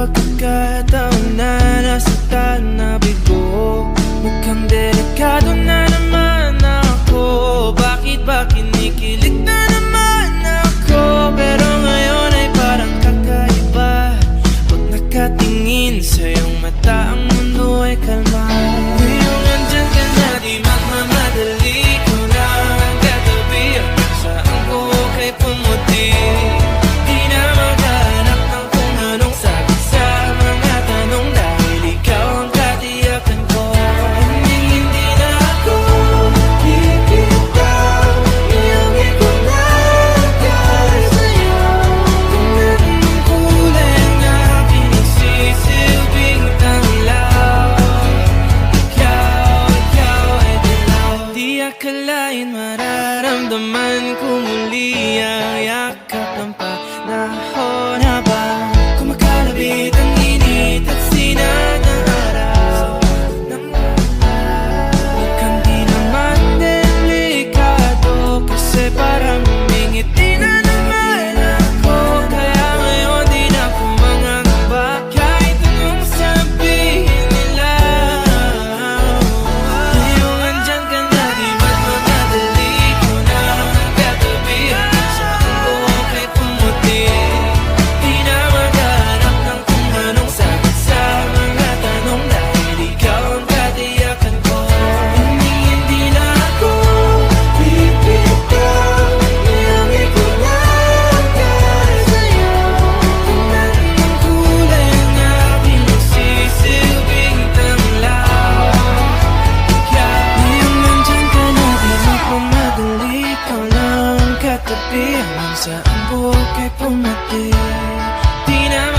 pagkakataon na nasaktan na bigo. Mukhang delikado na naman ako. Bakit ba kinikilig na naman ako? Pero ngayon ay parang kakaiba. Pag nakatingin sa iyong mata, ang mundo ay kalma. Ngayong nandyan ka na, di magmamadali ko na ang katabi. Saan ko kay pumuti? Di na maghanap ng kung anong sabi sa mga tanong, dahil ikaw ang katiyakan ko. Hindi na ako bibitaw, iyong ikunagay sa'yo. Kung anong kulay ang aking nagsisilbing tanglaw, ikaw ay dilaw. Di akalain mararamdaman ko muli ang yakap ng panahon habang kumakalabit ang init at sinag ng araw. Mukhang di naman delikado, kasi parang humingiti na naman ako. Kaya ngayon di na ako mangangamba, kahit anong sabihin nila. Ngayong andyan ka na, di magmamadali ko na ang katabi. Saan ko kay pumuti? Di na maghanap ng kung anong sagot sa mga tanong, dahil ikaw ang katiyakan ko. Hindi na ako bibitaw, iyong ikunagay sa'yo. Kung anong kulay ang aking nagsisilbing tanglaw, ngayong nandyan ka na, di magmamadali, ikaw lang ang katabi. Hanggang saan buhok ay pumati. Di na